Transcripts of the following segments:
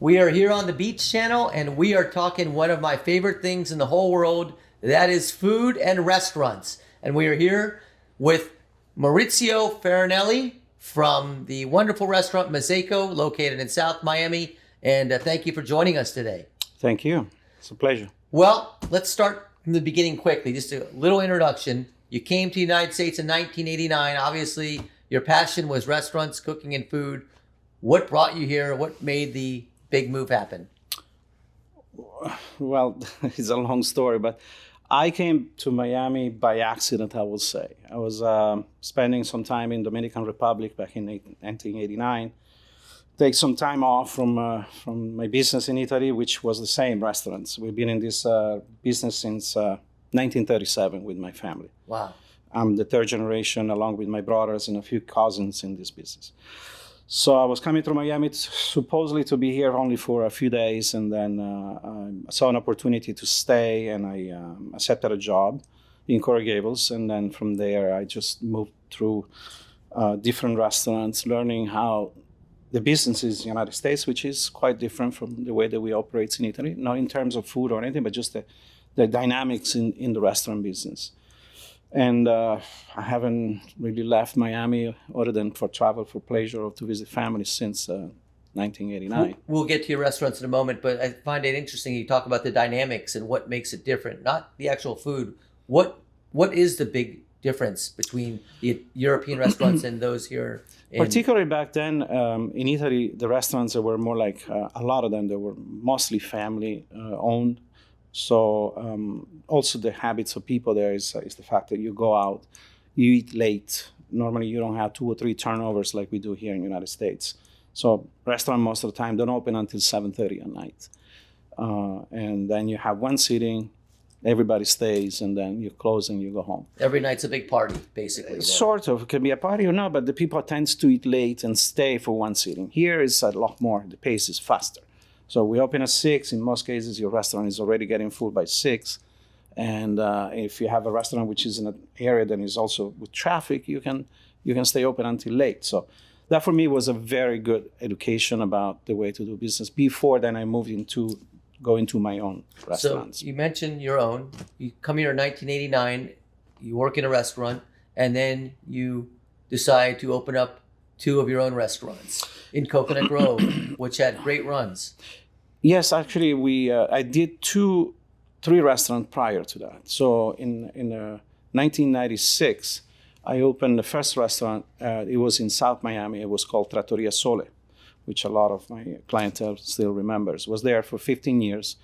We are here on the Beach Channel, and we are talking one of my favorite things in the whole world, that is food and restaurants. And we are here with Maurizio Farinelli from the wonderful restaurant Mosaico, located in South Miami. And thank you for joining us today. Thank you. It's a pleasure. Well, let's start from the beginning quickly. Just a little introduction. You came to the United States in 1989. Obviously, your passion was restaurants, cooking, and food. What brought you here? What made the big move happen? Well, it's a long story, but I came to Miami by accident, I would say. I was spending some time in Dominican Republic back in 1989. Take some time off from my business in Italy, which was the same, restaurants. We've been in this business since 1937 with my family. Wow. I'm the third generation, along with my brothers and a few cousins in this business. So I was coming to Miami supposedly to be here only for a few days, and then I saw an opportunity to stay, and I accepted a job in Coral Gables, and then from there I just moved through different restaurants, learning how the business is in the United States, which is quite different from the way that we operate in Italy, not in terms of food or anything, but just the dynamics in the restaurant business. And I haven't really left Miami other than for travel, for pleasure, or to visit family since 1989. We'll get to your restaurants in a moment, but I find it interesting you talk about the dynamics and what makes it different, not the actual food. What is the big difference between the European restaurants and those here? Particularly back then, in Italy, the restaurants that were more like, a lot of them, they were mostly family owned. So also the habits of people there is the fact that you go out, you eat late. Normally you don't have 2 or 3 turnovers like we do here in the United States. So restaurant most of the time don't open until 7:30 at night. And then you have one sitting, everybody stays, and then you close and you go home. Every night's a big party, basically. Sort of. It can be a party or not, but the people tend to eat late and stay for one sitting. Here is a lot more. The pace is faster. So we open at 6. In most cases, your restaurant is already getting full by 6. And if you have a restaurant which is in an area that is also with traffic, you can stay open until late. So that for me was a very good education about the way to do business. Before then, I moved into going to my own restaurants. So you mentioned your own. You come here in 1989. You work in a restaurant, and then you decide to open up 2 of your own restaurants in Coconut Grove, which had great runs. Yes, actually, I did 3 restaurants prior to that. So in 1996, I opened the first restaurant. It was in South Miami. It was called Trattoria Sole, which a lot of my clientele still remembers. Was there for 15 years.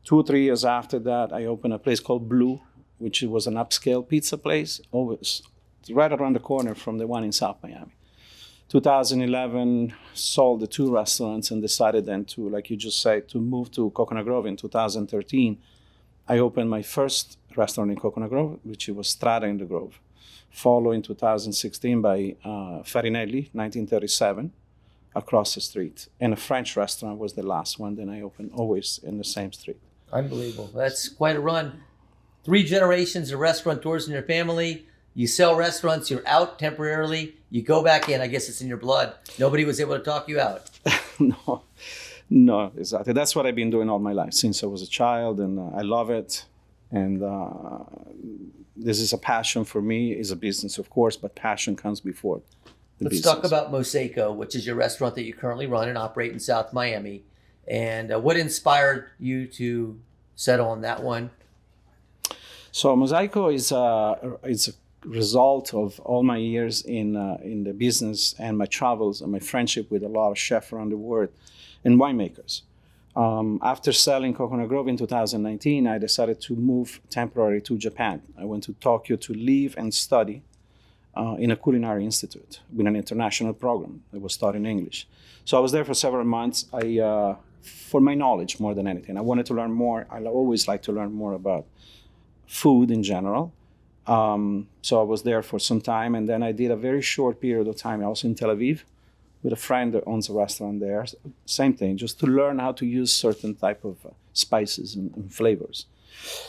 2 or 3 years after that, I opened a place called Blue, which was an upscale pizza place, always right around the corner from the one in South Miami. 2011, sold the 2 restaurants and decided then to, like you just said, to move to Coconut Grove in 2013. I opened my first restaurant in Coconut Grove, which was Strada in the Grove, followed in 2016 by Farinelli, 1937, across the street. And a French restaurant was the last one that I opened, always in the same street. Unbelievable. That's quite a run. 3 generations of restaurateurs in your family. You sell restaurants, you're out temporarily, you go back in. I guess it's in your blood. Nobody was able to talk you out. No, exactly. That's what I've been doing all my life since I was a child, and I love it. And this is a passion for me. It's a business, of course, but passion comes before the business. Let's talk about Mosaico, which is your restaurant that you currently run and operate in South Miami. And what inspired you to settle on that one? So Mosaico is a result of all my years in the business and my travels and my friendship with a lot of chefs around the world and winemakers. After selling Coconut Grove in 2019, I decided to move temporarily to Japan. I went to Tokyo to live and study in a culinary institute with an international program that was taught in English. So I was there for several months. For my knowledge more than anything. I wanted to learn more. I always like to learn more about food in general. So I was there for some time, and then I did a very short period of time. I was in Tel Aviv with a friend that owns a restaurant there. Same thing, just to learn how to use certain type of spices and flavors.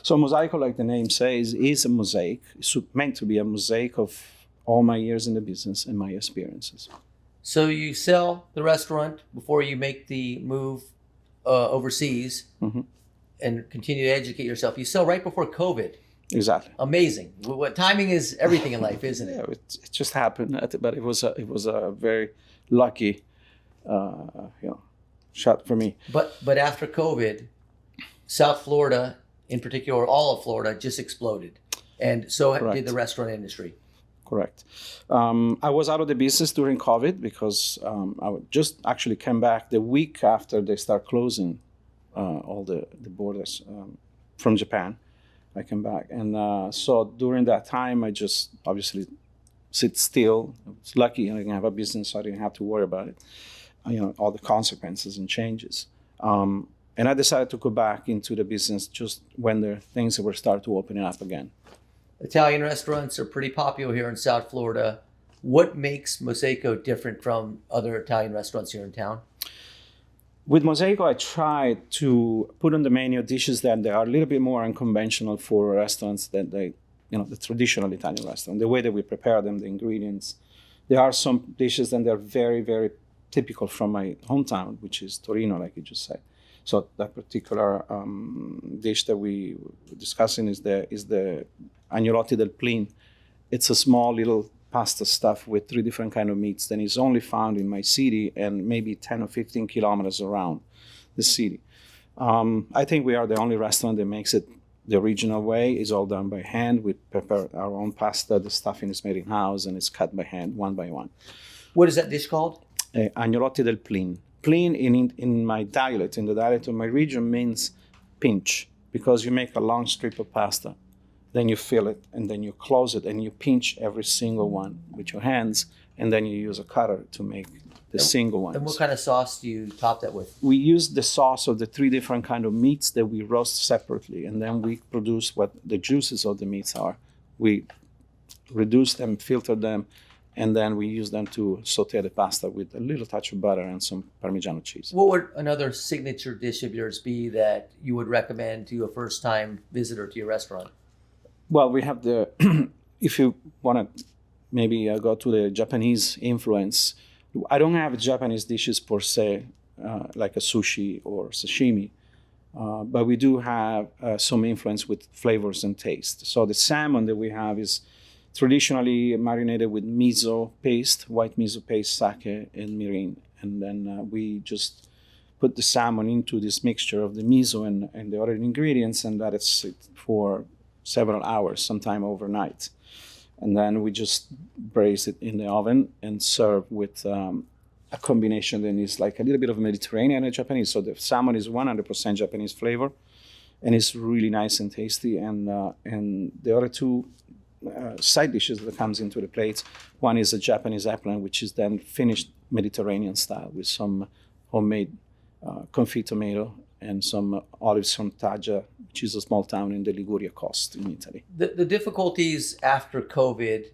So Mosaico, like the name says, is a mosaic. It's meant to be a mosaic of all my years in the business and my experiences. So you sell the restaurant before you make the move overseas and continue to educate yourself. You sell right before COVID. Exactly. Amazing. What timing is everything in life, isn't it? Yeah, it just happened, but it was a very lucky, shot for me. But after COVID, South Florida, in particular, all of Florida, just exploded, and so Correct. did the restaurant industry. Correct. I was out of the business during COVID because I just actually came back the week after they start closing all the borders from Japan. I came back, and so during that time, I just obviously sit still. I was lucky I didn't have a business, so I didn't have to worry about it. All the consequences and changes. And I decided to go back into the business just when the things were start to opening up again. Italian restaurants are pretty popular here in South Florida. What makes Mosaico different from other Italian restaurants here in town? With Mosaico, I tried to put on the menu dishes that they are a little bit more unconventional for restaurants than the traditional Italian restaurant. The way that we prepare them, the ingredients. There are some dishes that they're very, very typical from my hometown, which is Torino, like you just said. So that particular dish that we were discussing is the agnolotti del plin. It's a small little pasta stuff with 3 different kind of meats that is only found in my city and maybe 10 or 15 kilometers around the city. I think we are the only restaurant that makes it the original way. It's all done by hand. We prepare our own pasta. The stuffing is made in-house and it's cut by hand, one by one. What is that dish called? Agnolotti del plin. Plin in my dialect, in the dialect of my region, means pinch, because you make a long strip of pasta, then you fill it, and then you close it, and you pinch every single one with your hands, and then you use a cutter to make the single ones. And what kind of sauce do you top that with? We use the sauce of the 3 different kind of meats that we roast separately, and then we produce what the juices of the meats are. We reduce them, filter them, and then we use them to saute the pasta with a little touch of butter and some Parmigiano cheese. What would another signature dish of yours be that you would recommend to a first-time visitor to your restaurant? Well, we have if you want to maybe go to the Japanese influence, I don't have Japanese dishes per se, like a sushi or sashimi, but we do have some influence with flavors and taste. So the salmon that we have is traditionally marinated with miso paste, white miso paste, sake, and mirin. And then we just put the salmon into this mixture of the miso and the other ingredients, and let it sit for several hours, sometime overnight. And then we just braise it in the oven and serve with a combination that is like a little bit of Mediterranean and Japanese. So the salmon is 100% Japanese flavor, and it's really nice and tasty. And the other 2 side dishes that comes into the plates. One is a Japanese eggplant, which is then finished Mediterranean style with some homemade confit tomato and some olives from Taggia, which is a small town in the Liguria coast in Italy. The difficulties after COVID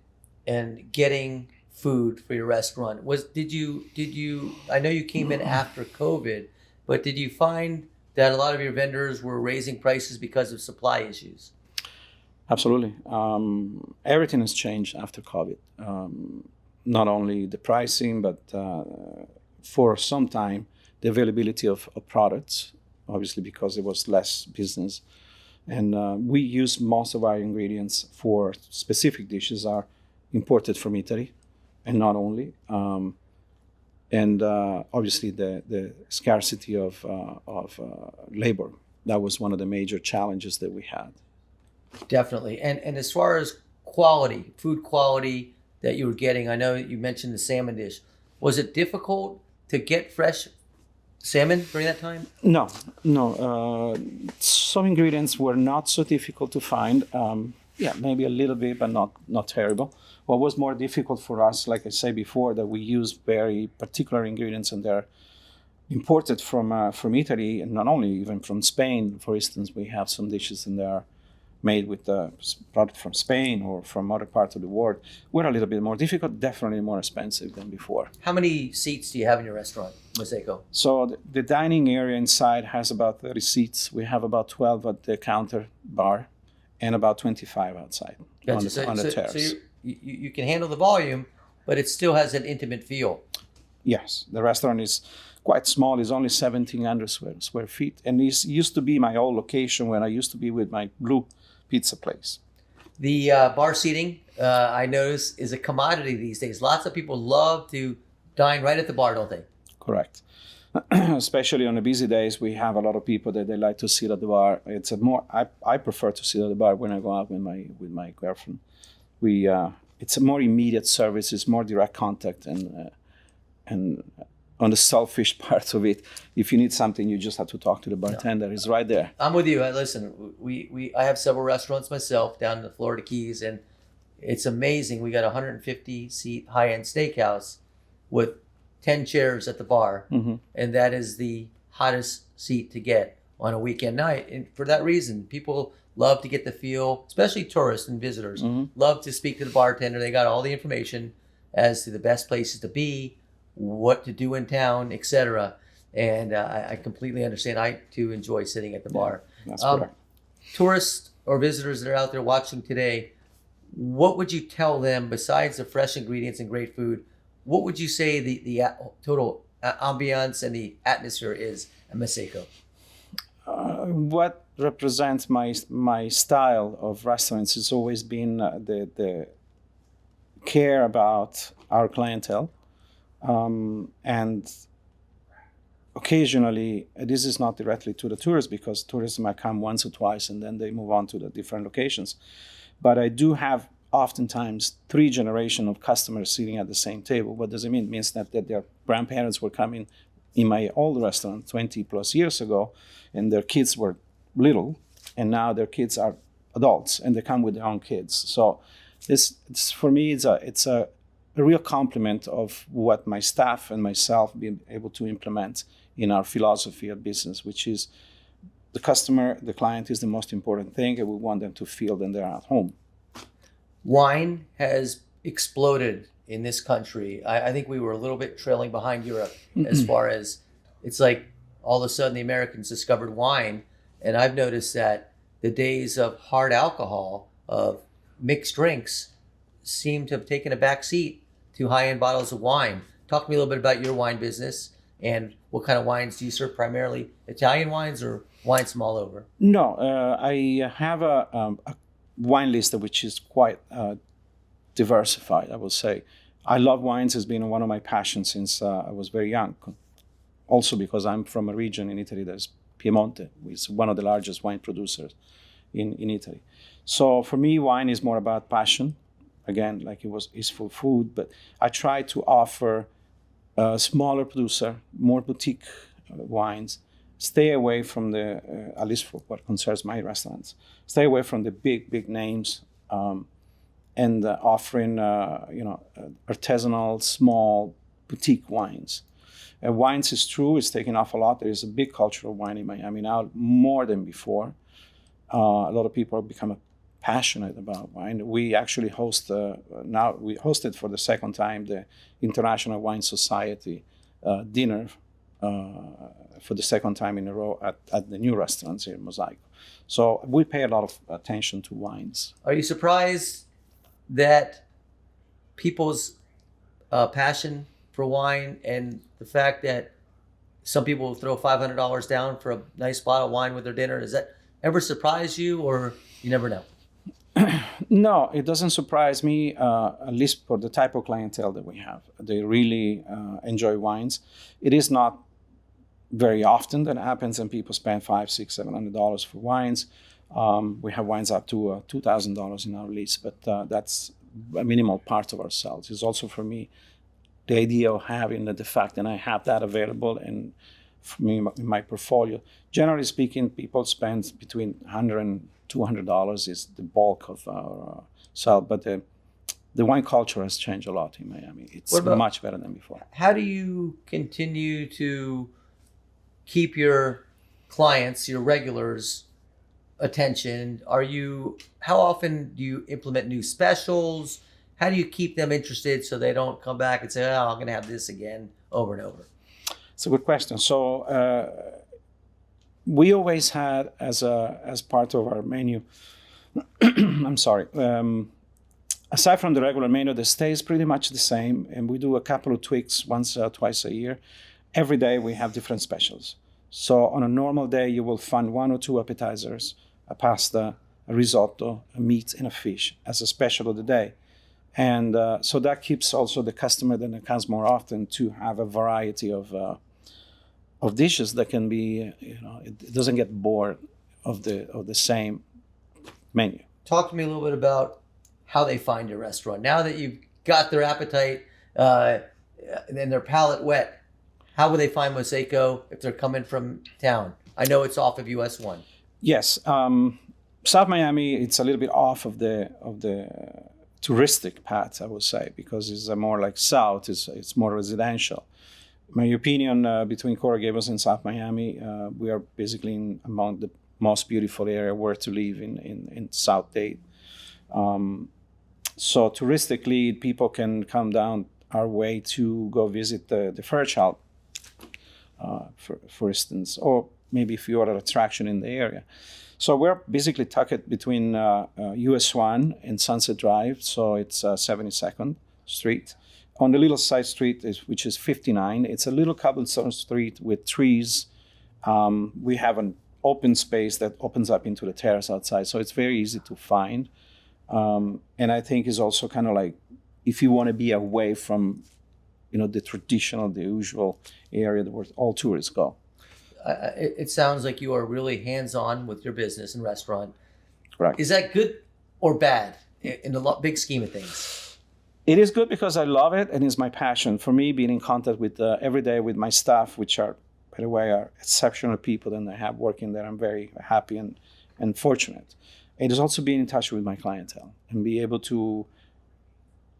and getting food for your restaurant did you I know you came in after COVID, but did you find that a lot of your vendors were raising prices because of supply issues? Absolutely. Everything has changed after COVID. Not only the pricing, but for some time, the availability of products, obviously because there was less business. And we use most of our ingredients for specific dishes are imported from Italy, and not only. And obviously the scarcity of labor. That was one of the major challenges that we had. Definitely. And as far as quality, food quality that you were getting, I know you mentioned the salmon dish. Was it difficult to get fresh salmon during that time? No. Some ingredients were not so difficult to find. Maybe a little bit, but not terrible. What was more difficult for us, like I said before, that we use very particular ingredients, and they're imported from Italy, and not only, even from Spain. For instance, we have some dishes in there made with the product from Spain or from other parts of the world, were a little bit more difficult, definitely more expensive than before. How many seats do you have in your restaurant, Mosaico? So the dining area inside has about 30 seats. We have about 12 at the counter bar and about 25 outside on the terrace. So you can handle the volume, but it still has an intimate feel. Yes, the restaurant is quite small. It's only 1,700 square feet. And it used to be my old location when I used to be with my blue pizza place. The bar seating, I notice, is a commodity these days. Lots of people love to dine right at the bar, don't they? Correct. Especially on the busy days, we have a lot of people that they like to sit at the bar. It's a more I prefer to sit at the bar when I go out with my girlfriend. It's a more immediate service. It's more direct contact, and on the selfish part of it, if you need something, you just have to talk to the bartender. He's right there. I'm with you. Listen, I have several restaurants myself down in the Florida Keys, and it's amazing. We got a 150-seat high-end steakhouse with 10 chairs at the bar, and that is the hottest seat to get on a weekend night. And for that reason, people love to get the feel, especially tourists and visitors, love to speak to the bartender. They got all the information as to the best places to be, what to do in town, etc. And I completely understand. I too enjoy sitting at the bar. That's correct. Tourists or visitors that are out there watching today, what would you tell them besides the fresh ingredients and great food? What would you say the total ambiance and the atmosphere is at Mosaico? What represents my style of restaurants has always been the care about our clientele. And occasionally, this is not directly to the tourists because tourists might come once or twice and then they move on to the different locations. But I do have oftentimes 3 generations of customers sitting at the same table. What does it mean? It means that their grandparents were coming in my old restaurant 20 plus years ago, and their kids were little, and now their kids are adults and they come with their own kids. So it's for me, it's a real compliment of what my staff and myself been able to implement in our philosophy of business, which is the customer, the client is the most important thing, and we want them to feel that they're at home. Wine has exploded in this country. I think we were a little bit trailing behind Europe as far as it's like all of a sudden the Americans discovered wine. And I've noticed that the days of hard alcohol, of mixed drinks, seem to have taken a back seat to high-end bottles of wine. Talk to me a little bit about your wine business and what kind of wines do you serve? Primarily Italian wines or wines from all over? No, I have a wine list which is quite diversified, I will say. I love wines. It's been one of my passions since I was very young. Also because I'm from a region in Italy that's Piemonte, which is one of the largest wine producers in Italy. So for me, wine is more about passion. Again, like is for food, but I try to offer a smaller producer, more boutique wines. Stay away from at least for what concerns my restaurants, stay away from the big names, and offering, artisanal, small, boutique wines. Wines is true, it's taken off a lot. There is a big culture of wine in Miami now, more than before. A lot of people have become passionate about wine. We actually hosted for the second time the International Wine Society dinner for the second time in a row at the new restaurants here in Mosaico. So we pay a lot of attention to wines. Are you surprised that people's passion for wine and the fact that some people will throw $500 down for a nice bottle of wine with their dinner, does that ever surprise you, or you never know? No, it doesn't surprise me, at least for the type of clientele that we have. They really enjoy wines. It is not very often that happens, and people spend $500, $600, $700 for wines. We have wines up to $2,000 in our list, but that's a minimal part of our sales. It's also for me the idea of having the fact that I have that available and for me in my portfolio. Generally speaking, people spend between $100 and $200 is the bulk of our sale, but the wine culture has changed a lot in Miami. It's much better than before. How do you continue to keep your clients, your regulars, attention? How often do you implement new specials? How do you keep them interested so they don't come back and say, oh, I'm going to have this again over and over? It's a good question. So we always had as part of our menu, I'm sorry, aside from the regular menu, the stay is pretty much the same, and we do a couple of tweaks twice a year. Every day we have different specials. So on a normal day, you will find 1 or 2 appetizers, a pasta, a risotto, a meat, and a fish as a special of the day. And so that keeps also the customer that comes more often to have a variety of dishes that can be, it doesn't get bored of the same menu. Talk to me a little bit about how they find your restaurant. Now that you've got their appetite and their palate wet, how will they find Mosaico if they're coming from town? I know it's off of US 1. Yes. South Miami, it's a little bit off of the touristic path, I would say, because it's more like south, it's more residential. My opinion, between Coral Gables and South Miami, we are basically among the most beautiful area where to live in South Dade. So touristically, people can come down our way to go visit the Fairchild, for instance, or maybe a few other attractions in the area. So we're basically tucked between US 1 and Sunset Drive, so it's 72nd Street. On the little side street, which is 59, it's a little cobblestone street with trees. We have an open space that opens up into the terrace outside, so it's very easy to find. And I think it's also kind of like, if you want to be away from, the traditional, the usual area where all tourists go. It sounds like you are really hands-on with your business and restaurant. Correct. Is that good or bad in the big scheme of things? It is good because I love it and it's my passion. For me, being in contact with every day with my staff, which are, by the way, are exceptional people that I have working there. I'm very happy and fortunate. It is also being in touch with my clientele and be able to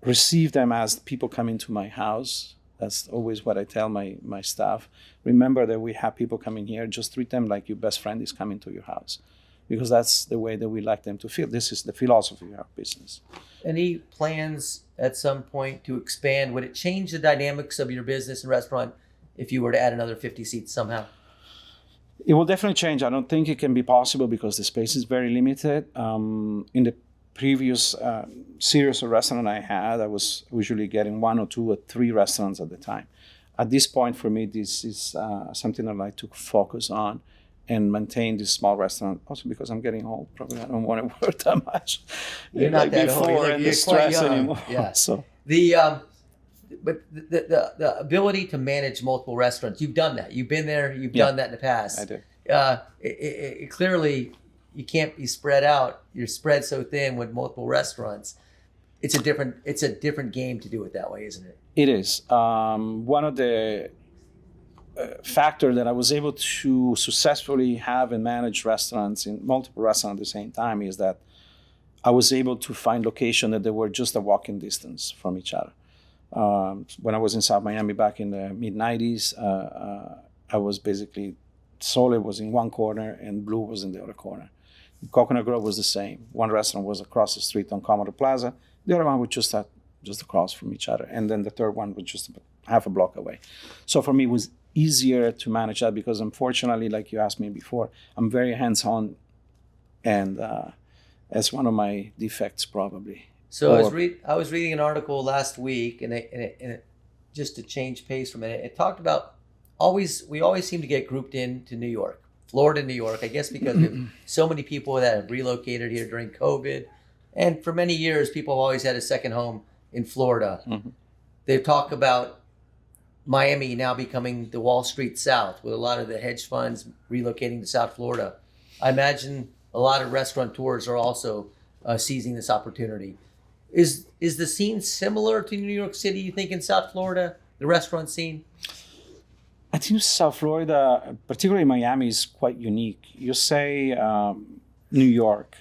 receive them as people come into my house. That's always what I tell my staff. Remember that we have people coming here, just treat them like your best friend is coming to your house, because that's the way that we like them to feel. This is the philosophy of our business. Any plans at some point to expand? Would it change the dynamics of your business and restaurant if you were to add another 50 seats somehow? It will definitely change. I don't think it can be possible because the space is very limited. In the previous series of restaurant I had, I was usually getting 1 or 2 or 3 restaurants at the time. At this point, for me, this is something I like to focus on and maintain this small restaurant. Also because I'm getting old, probably I don't want to work that much. You're not that old. You're the stress anymore. Yeah. So but the ability to manage multiple restaurants, you've done that. You've been there. You've done that in the past. I did. It clearly, you can't be spread out. You're spread so thin with multiple restaurants. It's a different game to do it that way, isn't it? It is. One of the factor that I was able to successfully have and manage restaurants in multiple restaurants at the same time is that I was able to find locations that they were just a walking distance from each other. When I was in South Miami back in the mid-90s, I was basically, Sole was in one corner and Blue was in the other corner. Coconut Grove was the same. One restaurant was across the street on Commodore Plaza. The other one was just across from each other. And then the third one was just half a block away. So for me, it was easier to manage that because unfortunately, like you asked me before, I'm very hands-on, and that's one of my defects probably. So I was reading an article last week, and it just to change pace for a minute, it talked about we always seem to get grouped into New York, Florida, New York, I guess because we have so many people that have relocated here during COVID. And for many years, people have always had a second home in Florida. Mm-hmm. They talk about Miami now becoming the Wall Street South, with a lot of the hedge funds relocating to South Florida. I imagine a lot of restaurateurs are also seizing this opportunity. Is the scene similar to New York City, you think, in South Florida, the restaurant scene? I think South Florida, particularly Miami, is quite unique. You say New York.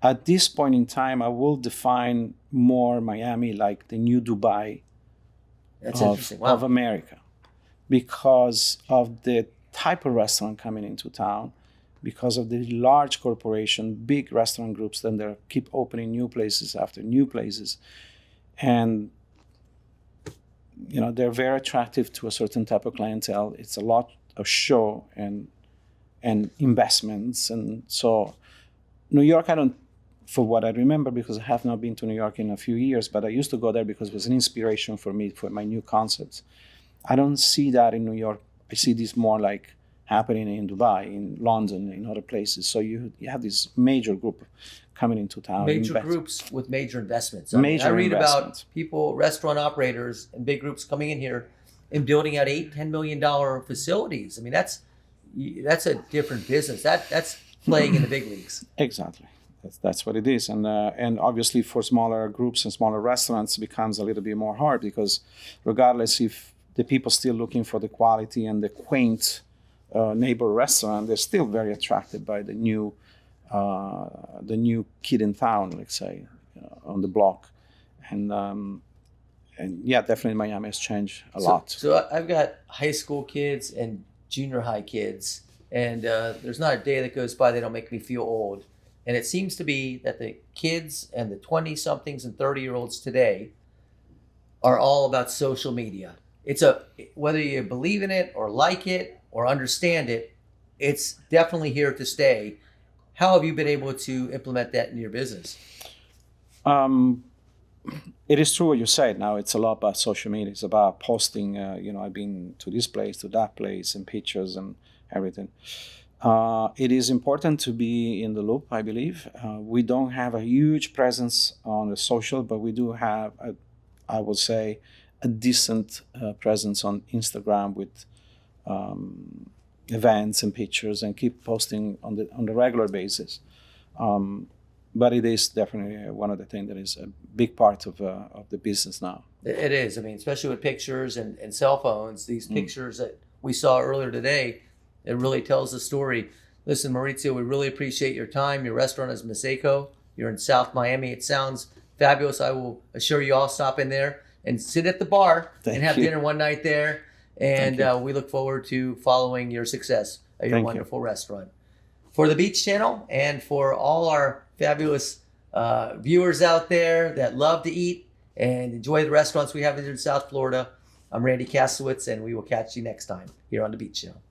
At this point in time, I will define more Miami like the new Dubai of America, because of the type of restaurant coming into town, because of the large corporation, big restaurant groups, then they keep opening new places after new places. And they're very attractive to a certain type of clientele. It's a lot of show and investments. And so New York, I don't for what I remember, because I have not been to New York in a few years, but I used to go there because it was an inspiration for me for my new concepts. I don't see that in New York. I see this more like happening in Dubai, in London, in other places. So you have this major group coming into town. Major groups with major investments. Major I read investments. about people, restaurant operators and big groups coming in here and building out $8-10 million facilities. I mean, that's a different business. That's playing in the big leagues. Exactly. That's what it is. And obviously for smaller groups and smaller restaurants, it becomes a little bit more hard, because regardless if the people still looking for the quality and the quaint neighbor restaurant, they're still very attracted by the new kid in town, let's say, on the block. And yeah, definitely Miami has changed a lot. So I've got high school kids and junior high kids, and there's not a day that goes by they don't make me feel old. And it seems to be that the kids and the 20-somethings and 30-year-olds today are all about social media. Whether you believe in it or like it or understand it, it's definitely here to stay. How have you been able to implement that in your business? It is true what you said. Now it's a lot about social media. It's about posting, I've been to this place, to that place, and pictures and everything. It is important to be in the loop, I believe. We don't have a huge presence on the social, but we do have, I would say, a decent presence on Instagram with events and pictures, and keep posting on the regular basis. But it is definitely one of the things that is a big part of the business now. It is. I mean, especially with pictures and cell phones, these pictures that we saw earlier today, it really tells the story. Listen, Maurizio, we really appreciate your time. Your restaurant is Mosaico. You're in South Miami. It sounds fabulous. I will assure you all stop in there and sit at the bar and have dinner one night there. And we look forward to following your success at your wonderful restaurant. For the Beach Channel and for all our fabulous viewers out there that love to eat and enjoy the restaurants we have here in South Florida, I'm Randy Kassewitz, and we will catch you next time here on the Beach Channel.